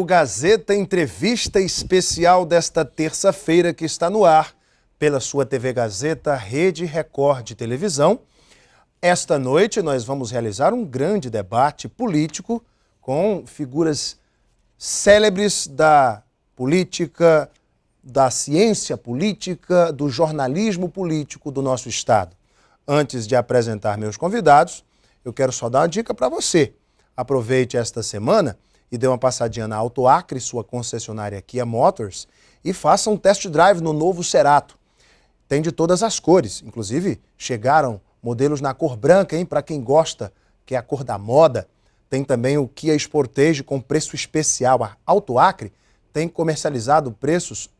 o Gazeta Entrevista Especial desta terça-feira que está no ar pela sua TV Gazeta, Rede Record de Televisão. Esta noite nós vamos realizar um grande debate político com figuras célebres da política, da ciência política, do jornalismo político do nosso estado. Antes de apresentar meus convidados, eu quero só dar uma dica para você. Aproveite esta semana e dê uma passadinha na Auto Acre, sua concessionária Kia Motors, e faça um test drive no novo Cerato. Tem de todas as cores, inclusive chegaram modelos na cor branca, hein, para quem gosta, que é a cor da moda. Tem também o Kia Sportage com preço especial. A Auto Acre tem comercializado preços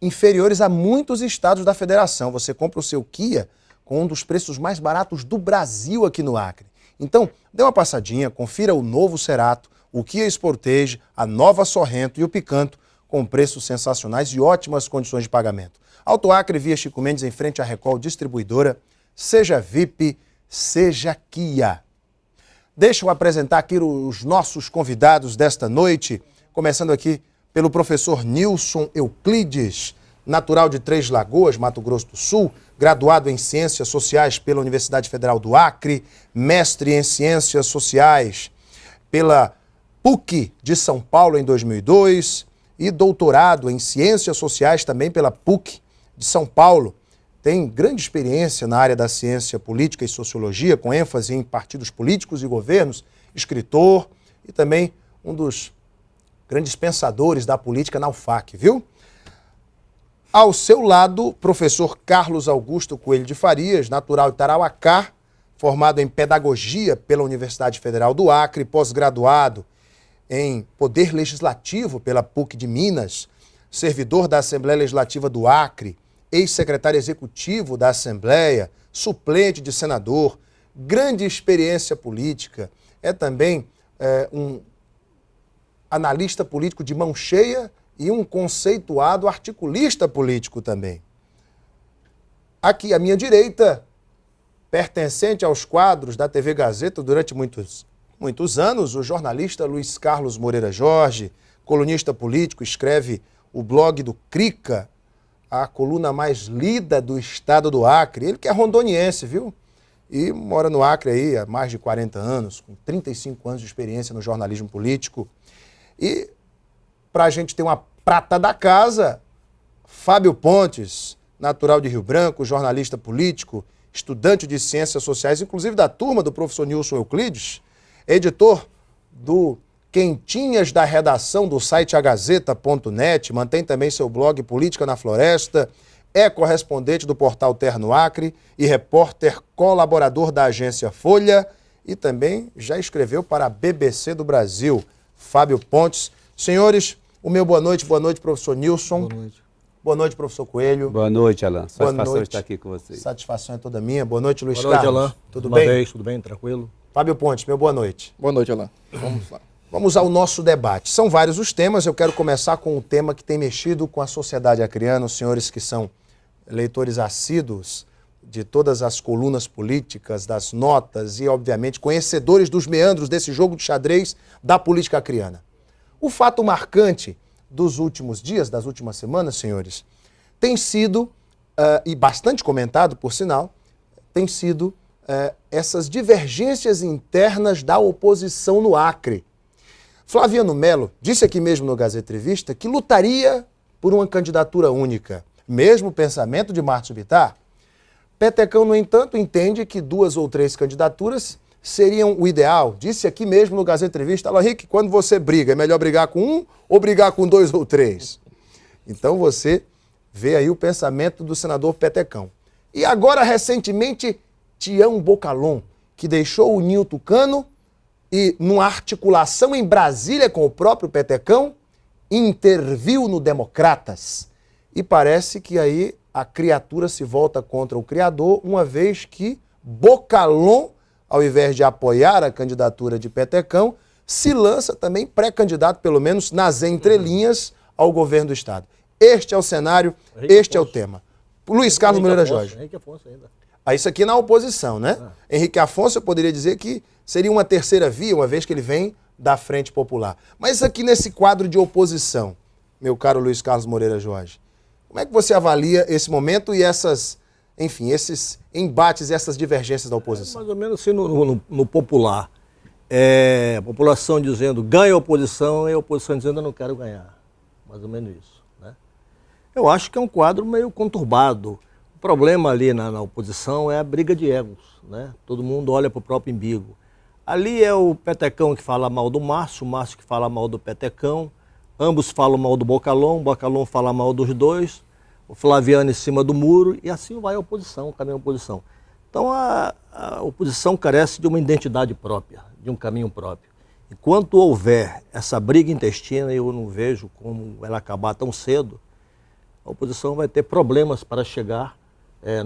inferiores a muitos estados da federação. Você compra o seu Kia com um dos preços mais baratos do Brasil aqui no Acre. Então, dê uma passadinha, confira o novo Cerato, o Kia Sportage, a nova Sorrento e o Picanto, com preços sensacionais e ótimas condições de pagamento. Auto Acre, via Chico Mendes, em frente à Record Distribuidora. Seja VIP, seja Kia. Deixa eu apresentar aqui os nossos convidados desta noite, começando aqui pelo professor Nilson Euclides, natural de Três Lagoas, Mato Grosso do Sul, graduado em Ciências Sociais pela Universidade Federal do Acre, mestre em Ciências Sociais pela PUC de São Paulo em 2002 e doutorado em Ciências Sociais também pela PUC de São Paulo. Tem grande experiência na área da ciência política e sociologia, com ênfase em partidos políticos e governos, escritor e também um dos grandes pensadores da política na UFAC, viu? Ao seu lado, professor Carlos Augusto Coelho de Farias, natural de Tarauacá, formado em Pedagogia pela Universidade Federal do Acre, pós-graduado em Poder Legislativo pela PUC de Minas, servidor da Assembleia Legislativa do Acre, ex-secretário executivo da Assembleia, suplente de senador, grande experiência política, é também um analista político de mão cheia e um conceituado articulista político também. Aqui à minha direita, pertencente aos quadros da TV Gazeta durante muitos anos, o jornalista Luiz Carlos Moreira Jorge, colunista político, escreve o blog do Crica, a coluna mais lida do estado do Acre. Ele que é rondoniense, viu? E mora no Acre aí há mais de 40 anos, com 35 anos de experiência no jornalismo político. E para a gente ter uma prata da casa, Fábio Pontes, natural de Rio Branco, jornalista político, estudante de Ciências Sociais, inclusive da turma do professor Nilson Euclides, editor do Quentinhas da redação do site agazeta.net, mantém também seu blog Política na Floresta, é correspondente do portal Terno Acre e repórter colaborador da agência Folha e também já escreveu para a BBC do Brasil. Fábio Pontes. Senhores, o meu boa noite, professor Nilson. Boa noite. Boa noite, professor Coelho. Boa noite, Alain. Satisfação estar aqui com vocês. Satisfação é toda minha. Boa noite, Luiz Carlos. Boa noite, Alain. Tudo bem? Tudo bem, tranquilo? Fábio Pontes, meu boa noite. Boa noite, Alain. Vamos lá. Vamos ao nosso debate. São vários os temas, eu quero começar com o tema que tem mexido com a sociedade acreana, os senhores que são leitores assíduos de todas as colunas políticas, das notas e, obviamente, conhecedores dos meandros desse jogo de xadrez da política acreana. O fato marcante dos últimos dias, das últimas semanas, senhores, tem sido, e bastante comentado, por sinal, tem sido essas divergências internas da oposição no Acre. Flaviano Melo disse aqui mesmo no Gazeta Entrevista que lutaria por uma candidatura única. Mesmo pensamento de Márcio Bittar. Petecão, no entanto, entende que 2 ou 3 candidaturas seriam o ideal. Disse aqui mesmo no Gazeta Entrevista, Alain Henrique, quando você briga, é melhor brigar com 1 ou brigar com 2 ou 3? Então você vê aí o pensamento do senador Petecão. E agora, recentemente, Tião Bocalon, que deixou o Ninho Tucano e, numa articulação em Brasília com o próprio Petecão, interviu no Democratas. E parece que aí a criatura se volta contra o criador, uma vez que Bocalon, ao invés de apoiar a candidatura de Petecão, se lança também pré-candidato, pelo menos nas entrelinhas, ao governo do Estado. Este é o cenário, este é o tema. Luiz Carlos Moreira Jorge. Henrique Afonso ainda. Isso aqui na oposição, né? Henrique Afonso, eu poderia dizer que seria uma terceira via, uma vez que ele vem da Frente Popular. Mas aqui nesse quadro de oposição, meu caro Luiz Carlos Moreira Jorge, como é que você avalia esse momento e esses embates e essas divergências da oposição? Mais ou menos assim no popular. A população dizendo ganha a oposição e a oposição dizendo eu não quero ganhar. Mais ou menos isso. Né? Eu acho que é um quadro meio conturbado. O problema ali na oposição é a briga de egos. Né? Todo mundo olha para o próprio umbigo. Ali é o Petecão que fala mal do Márcio, o Márcio que fala mal do Petecão, ambos falam mal do Bocalhau, o Bocalhau fala mal dos dois, o Flaviano em cima do muro, e assim vai a oposição, o caminho da oposição. Então a oposição carece de uma identidade própria, de um caminho próprio. Enquanto houver essa briga intestina, eu não vejo como ela acabar tão cedo, a oposição vai ter problemas para chegar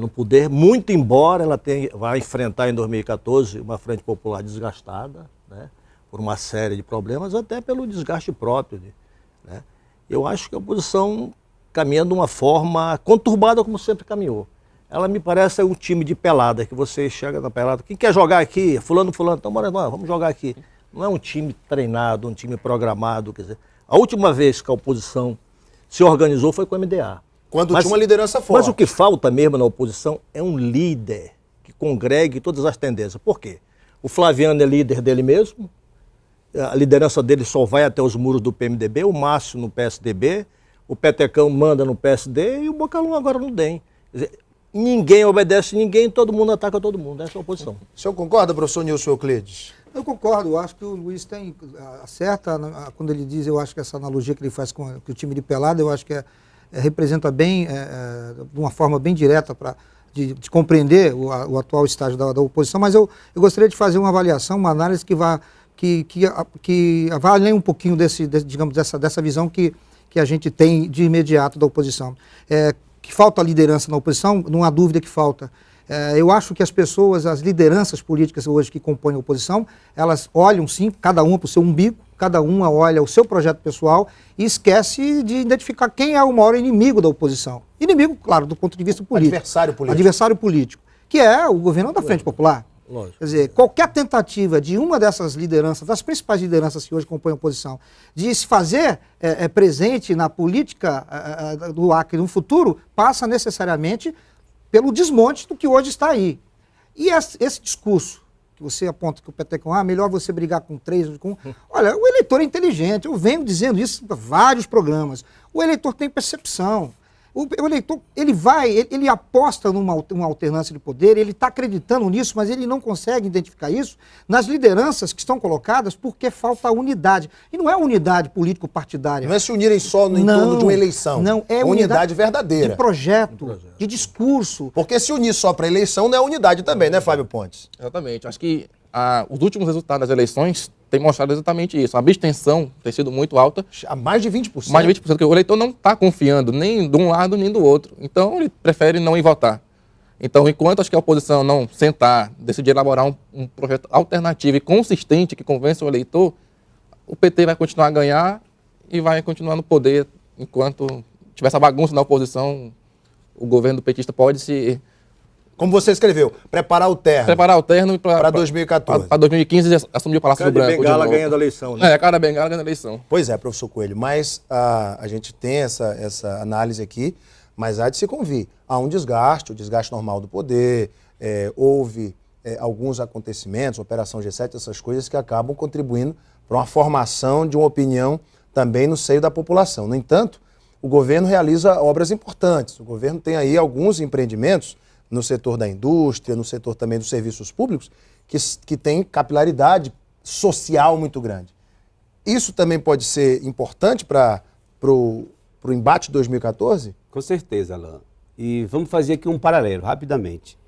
no poder, muito embora ela vai enfrentar em 2014 uma frente popular desgastada, né, por uma série de problemas, até pelo desgaste próprio. Né? Eu acho que a oposição caminha de uma forma conturbada como sempre caminhou. Ela me parece um time de pelada, que você chega na pelada, quem quer jogar aqui? Fulano, então bora, vamos jogar aqui. Não é um time treinado, um time programado. Quer dizer, a última vez que a oposição se organizou foi com o MDA. Quando tinha uma liderança forte. Mas o que falta mesmo na oposição é um líder que congregue todas as tendências. Por quê? O Flaviano é líder dele mesmo, a liderança dele só vai até os muros do PMDB, o Márcio no PSDB, o Petecão manda no PSD e o Bocalhau agora no DEM. Quer dizer, ninguém obedece ninguém, todo mundo ataca todo mundo. Essa é a oposição. O senhor concorda, professor Nilson Euclides? Eu concordo, eu acho que o Luiz acerta quando ele diz, eu acho que essa analogia que ele faz com o time de pelada, eu acho que representa bem, de uma forma bem direta de compreender o atual estágio da oposição, mas eu gostaria de fazer uma avaliação, uma análise que vá além um pouquinho digamos, dessa visão que a gente tem de imediato da oposição. Que falta liderança na oposição, não há dúvida que falta. Eu acho que as pessoas, as lideranças políticas hoje que compõem a oposição, elas olham sim, cada uma para o seu umbigo, cada uma olha o seu projeto pessoal e esquece de identificar quem é o maior inimigo da oposição. Inimigo, claro, do ponto de vista político. Adversário político. Adversário político, que é o governo da Frente Popular. Lógico. Quer dizer, qualquer tentativa de uma dessas lideranças, das principais lideranças que hoje compõem a oposição, de se fazer presente na política do Acre no futuro, passa necessariamente pelo desmonte do que hoje está aí. E esse discurso que você aponta que o Petecão, melhor você brigar com 3, olha, o eleitor é inteligente, eu venho dizendo isso em vários programas, o eleitor tem percepção. O eleitor, ele aposta numa alternância de poder, ele está acreditando nisso, mas ele não consegue identificar isso nas lideranças que estão colocadas porque falta unidade. E não é unidade político-partidária. Não é se unirem só no entorno de uma eleição. Não, é unidade verdadeira. De projeto, de discurso. Porque se unir só para eleição não é unidade também, né, Fábio Pontes? Exatamente. Acho que os últimos resultados das eleições têm mostrado exatamente isso. A abstenção tem sido muito alta. A mais de 20%. Mais de 20%, porque o eleitor não está confiando nem de um lado nem do outro. Então, ele prefere não ir votar. Então, enquanto acho que a oposição não sentar, decidir elaborar um projeto alternativo e consistente que convença o eleitor, o PT vai continuar a ganhar e vai continuar no poder. Enquanto tiver essa bagunça na oposição, o governo petista pode se... Como você escreveu, preparar o terno. Preparar o terno para 2014. Para 2015 assumir o Palácio do Branco. Cara de Bengala ganhando a eleição, né? Cara de Bengala ganhando a eleição. Pois é, professor Coelho, mas a gente tem essa análise aqui, mas há de se convir. Há um desgaste, o desgaste normal do poder, houve alguns acontecimentos, Operação G7, essas coisas que acabam contribuindo para uma formação de uma opinião também no seio da população. No entanto, o governo realiza obras importantes. O governo tem aí alguns empreendimentos no setor da indústria, no setor também dos serviços públicos, que tem capilaridade social muito grande. Isso também pode ser importante para o embate de 2014? Com certeza, Alain. E vamos fazer aqui um paralelo, rapidamente.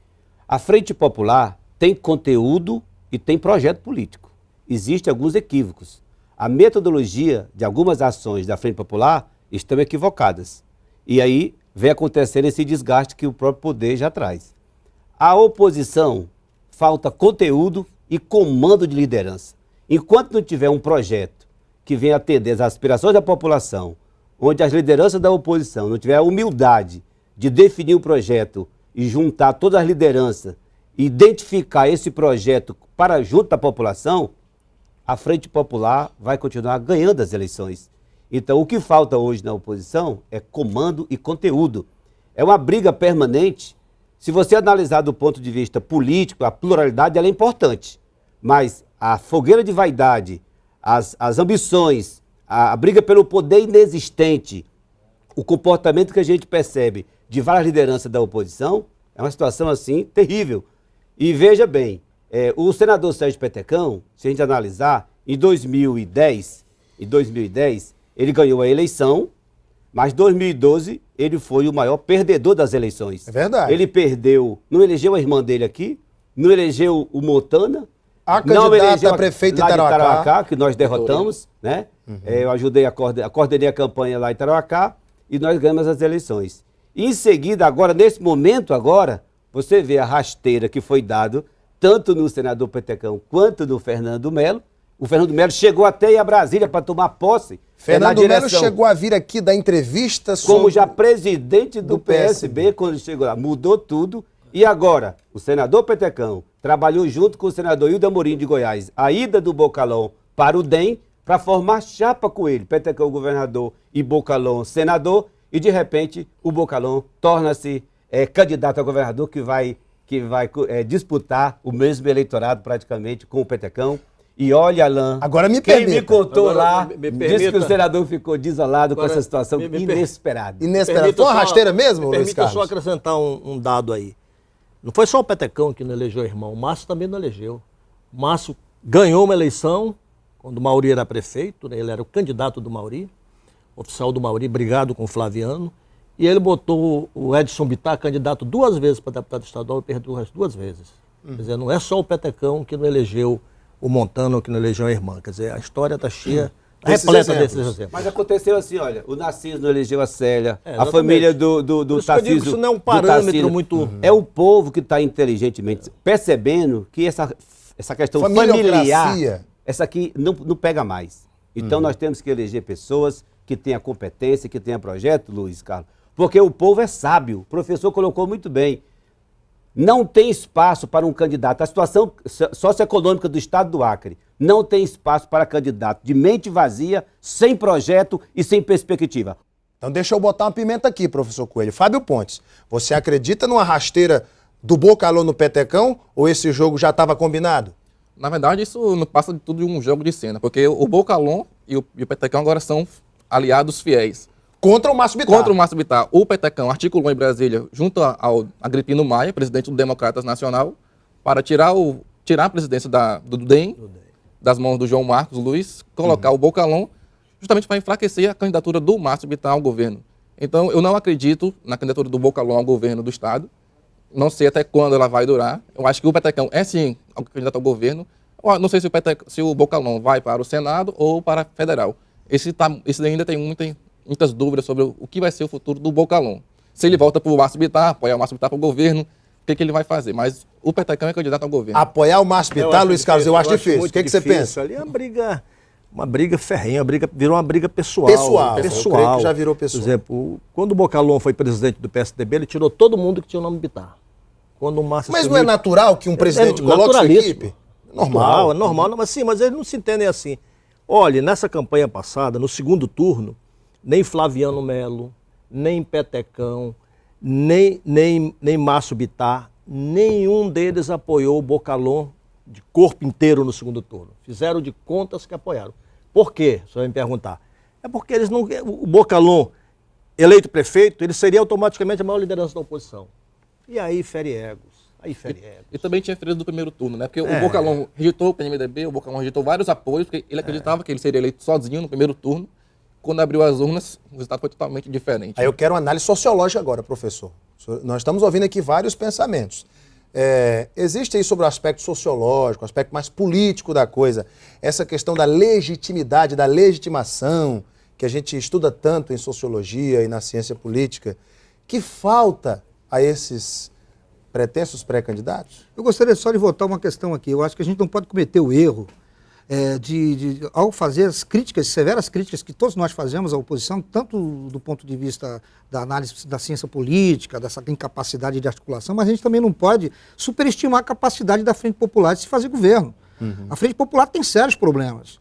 A Frente Popular tem conteúdo e tem projeto político. Existem alguns equívocos. A metodologia de algumas ações da Frente Popular estão equivocadas. E aí vem acontecendo esse desgaste que o próprio poder já traz. A oposição falta conteúdo e comando de liderança. Enquanto não tiver um projeto que venha atender às aspirações da população, onde as lideranças da oposição não tiver a humildade de definir o projeto e juntar todas as lideranças e identificar esse projeto para junto da população, a Frente Popular vai continuar ganhando as eleições. Então, o que falta hoje na oposição é comando e conteúdo. É uma briga permanente. Se você analisar do ponto de vista político, a pluralidade ela é importante. Mas a fogueira de vaidade, as ambições, a briga pelo poder inexistente, o comportamento que a gente percebe de várias lideranças da oposição, é uma situação assim terrível. E veja bem, o senador Sérgio Petecão, se a gente analisar, em 2010, ele ganhou a eleição, mas em 2012 ele foi o maior perdedor das eleições. É verdade. Ele perdeu, não elegeu a irmã dele aqui, não elegeu o Montana, A não elegeu candidata a prefeito em lá de Tarauacá, que nós derrotamos, né? Eu ajudei coordenei a campanha lá em Tarauacá e nós ganhamos as eleições. E em seguida, agora, nesse momento agora, você vê a rasteira que foi dado tanto no senador Petecão quanto no Fernando Melo. O Fernando Melo chegou até ir a Brasília para tomar posse. Fernando Melo chegou a vir aqui dar entrevista como já presidente do PSB, quando ele chegou lá. Mudou tudo. E agora, o senador Petecão trabalhou junto com o senador Hilda Amorim de Goiás, a ida do Bocalhau para o DEM, para formar chapa com ele. Petecão governador e Bocalhau senador. E, de repente, o Bocalhau torna-se candidato a governador que vai disputar o mesmo eleitorado praticamente com o Petecão. E olha, Alain, agora me quem permita. me contou Agora, lá, me disse permita. que o senador ficou desolado com Agora, essa situação me inesperada. Inesperado. Foi uma rasteira mesmo, Luiz Permita Carlos? só acrescentar um dado aí. Não foi só o Petecão que não elegeu o irmão, o Márcio também não elegeu. O Márcio ganhou uma eleição, quando o Mauri era prefeito, né? Ele era o candidato do Mauri, oficial do Mauri, brigado com o Flaviano, e ele botou o Edson Bittar candidato 2 vezes para deputado estadual e perdeu as 2 vezes. Quer dizer, não é só o Petecão que não elegeu o Montano ou que não elegeu a irmã. Quer dizer, a história está cheia, repleta desses exemplos. Mas aconteceu assim, olha, o Narciso não elegeu a Célia, a exatamente. família do Por isso que eu digo que Tarcísio. isso não é um do parâmetro Tarcísio. muito... É o povo que está inteligentemente percebendo que essa questão Familiocracia. familiar, essa aqui não pega mais. Então nós temos que eleger pessoas que tenham competência, que tenham projeto, Luiz Carlos. Porque o povo é sábio. O professor colocou muito bem. Não tem espaço para um candidato. A situação socioeconômica do estado do Acre não tem espaço para candidato de mente vazia, sem projeto e sem perspectiva. Então deixa eu botar uma pimenta aqui, professor Coelho. Fábio Pontes, você acredita numa rasteira do Bocalhau no Petecão ou esse jogo já estava combinado? Na verdade, isso não passa de tudo de um jogo de cena, porque o Bocalhau e o Petecão agora são aliados fiéis. Contra o Márcio Bittar. Contra o Márcio Bittar, o Petecão articulou em Brasília, junto ao Agripino Maia, presidente do Democratas Nacional, para tirar a presidência do DEM das mãos do João Marcos Luiz, colocar o Bocalhau, justamente para enfraquecer a candidatura do Márcio Bittar ao governo. Então, eu não acredito na candidatura do Bocalhau ao governo do Estado. Não sei até quando ela vai durar. Eu acho que o Petecão é, sim, candidato ao governo. Eu não sei se o Bocalhau vai para o Senado ou para a Federal. Esse ainda tem muitas dúvidas sobre o que vai ser o futuro do Bocalhau. Se ele volta para o Márcio Bittar, apoiar o Márcio Bittar para o governo, o que ele vai fazer? Mas o Petecão é candidato ao governo. Apoiar o Márcio Bittar, Luiz Carlos, eu acho difícil. O que você pensa? Ali é uma briga ferrenha, virou uma briga pessoal. Pessoal, eu creio que já virou pessoal. Por exemplo, quando o Bocalhau foi presidente do PSDB, ele tirou todo mundo que tinha o nome Bittar. Quando o Márcio Mas não é natural que um presidente coloque sua equipe? Normal, é normal. Mas eles não se entendem assim. Olha, nessa campanha passada, no segundo turno, nem Flaviano Melo, nem Petecão, nem Márcio Bittar, nenhum deles apoiou o Bocalhau de corpo inteiro no segundo turno. Fizeram de contas que apoiaram. Por quê? Você vai me perguntar. É porque eles não. O Bocalhau, eleito prefeito, ele seria automaticamente a maior liderança da oposição. E aí fere egos. E também tinha ferido do primeiro turno, né? Porque o Bocalhau rejeitou o PMDB, o Bocalhau rejeitou vários apoios, porque ele acreditava que ele seria eleito sozinho no primeiro turno. Quando abriu as urnas, o resultado foi totalmente diferente. Aí eu quero uma análise sociológica agora, professor. Nós estamos ouvindo aqui vários pensamentos. Existe aí sobre o aspecto sociológico, o aspecto mais político da coisa, essa questão da legitimidade, da legitimação, que a gente estuda tanto em sociologia e na ciência política, que falta a esses pretensos pré-candidatos? Eu gostaria só de voltar uma questão aqui. Eu acho que a gente não pode cometer o erro ao fazer as críticas, severas críticas que todos nós fazemos à oposição, tanto do ponto de vista da análise da ciência política, dessa incapacidade de articulação, mas a gente também não pode superestimar a capacidade da Frente Popular de se fazer governo. A Frente Popular tem sérios problemas.